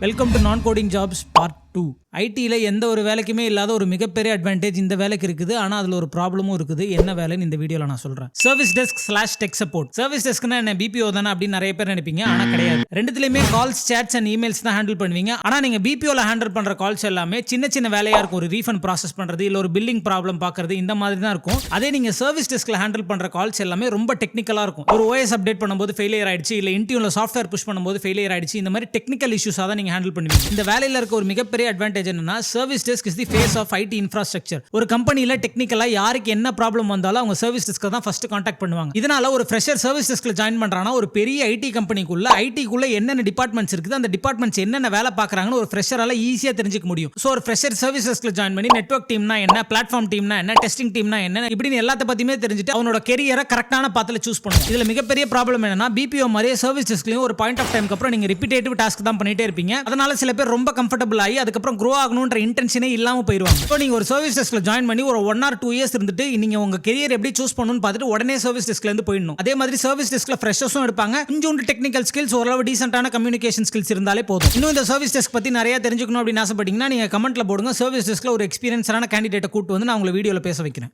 Welcome to நான் coding jobs part 2. ஐடியில் எந்த ஒரு வேலைக்குமே இல்லாத ஒரு மிகப்பெரிய அட்வான்டேஜ் இந்த வேலைக்கு இருக்குது. ஆனால் அதில் ஒரு ப்ராப்ளமும் இருக்குது. என்ன வேலைன்னு இந்த வீடியோவில் நான் சொல்கிறேன். Service desk slash tech support. Service டெஸ்க்னா என்ன, பிபிஓ தானே அப்படின்னு நிறைய பேர் நினைப்பீங்க. ஆனால் கிடையாது. ரெண்டுத்துலையுமே கால்ஸ், சேட்ஸ் அண்ட் இமெயில்ஸ் தான் ஹேண்டில் பண்ணுவீங்க. ஆனால் நீங்கள் பிபிஓவில் ஹேண்டில் பண்ணுற கால்ஸ் எல்லாமே சின்ன சின்ன வேலையாக இருக்கும். ஒரு ரீஃபண்ட் ப்ராசஸ் பண்ணுறது, இல்லை ஒரு பில்லிங் ப்ராப்ளம் பார்க்குறது, இந்த மாதிரி தான் இருக்கும். அதே நீங்கள் சர்வீஸ் டெஸ்க்கில் ஹேண்டில் பண்ணுற கால்ஸ் எல்லாமே ரொம்ப டெக்னிக்கலாக இருக்கும். ஒரு ஓஎஸ் அப்டேட் பண்ணும்போது ஃபெயிலியர் ஆயிடுச்சு, இல்லை இன்டியூனில் சாஃப்ட்வேர் புஷ் பண்ணும்போது ஃபெயிலியர் ஆயிடுச்சு, இந்த மாதிரி டெக்னிக்கல் இஷ்யூஸாக தான் நீங்கள் ஹேண்டில் பண்ணுவீங்க. இந்த வேலையில் இருக்க ஒரு மிகப்பெரிய அட்வான்டேஜ் என்னன்னா, service desk is the face of IT infrastructure. ஒரு கம்பெனில டெக்னிக்கலா யாருக்கு என்ன ப்ராப்ளம் வந்தாலும் அவங்க சர்வீஸ் டெஸ்க் தான் ஃபர்ஸ்ட் கான்டாக்ட் பண்ணுவாங்க. இதனால ஒரு ஃப்ரெஷர் சர்வீஸ் டெஸ்க்ல ஜாயின் பண்றானா, ஒரு பெரிய ஐடி கம்பெனிக்குள்ள ஐடிக்குள்ள என்னென்ன டிபார்ட்மெண்ட்ஸ் இருக்குது, அந்த டிபார்ட்மெண்ட்ஸ் என்னென்ன வேலை பார்க்கறாங்கன்னு ஒரு ஃப்ரெஷரால ஈஸியா தெரிஞ்சுக்க முடியும். சோ ஒரு ஃப்ரெஷர் சர்வீஸ் டெஸ்க்ல ஜாயின் பண்ணி நெட்வொர்க் டீம்னா என்ன, பிளாட்ஃபார்ம் டீம்னா என்ன, டெஸ்டிங் டீம்னா என்ன, இப்படின்னு எல்லாத்த பத்தியுமே தெரிஞ்சுட்டு அவனோட கெரியரை கரெக்டான பாத்துல சூஸ் பண்ணும். இதுல மிகப்பெரிய ப்ராப்ளம் என்னன்னா, பிபிஓ மாதிரியே சர்வீஸ் டெஸ்க்லயும் ஒரு பாயிண்ட் ஆஃப் டைம்க்கு அப்புறம் நீங்க ரிப்பீட்டேட்டிவ் டாஸ்க் தான் பண்ணிட்டே இருப்பீங்க. அதனால சில பேர் ரொம்ப கம்ஃபர்டபிள் ஆகி அதுக்கப்புறம் க்ரோ ஆகணும்ன்ற இன்டென்ஷனே இல்லாம போயிருவாங்க. இப்போ நீங்க ஒரு சர்வீஸ் டெஸ்க்ல ஜாயின் பண்ணி ஒரு 1 or 2 இயர்ஸ் இருந்துட்டு நீங்க உங்க கெரியர் எப்படி சூஸ் பண்ணணும்னு பார்த்துட்டு உடனே சர்வீஸ் டெஸ்க்ல இருந்து போயிடணும். அதே மாதிரி சர்வீஸ் டெஸ்க்ல ஃப்ரெஷர்ஸும் எடுப்பாங்க. கொஞ்சோண்டு டெக்னிக்கல் ஸ்கில்ஸ், ஓரளவு டீசென்ட்டான கம்யூனிகேஷன் ஸ்கில்ஸ் இருந்தாலே போதும். இன்னும் இந்த சர்வீஸ் டெஸ்க் பத்தி நிறைய தெரிஞ்சுக்கணும் அப்படின்னு ஆசைப்பட்டீங்கன்னா நீங்க கமெண்ட்ல போடுங்க. சர்வீஸ் டெஸ்க்ல ஒரு எக்ஸ்பீரியன்ஸான கேண்டிடேட்டை கூட்டு வந்து நான் உங்களை வீடியோல பேச வைக்கிறேன்.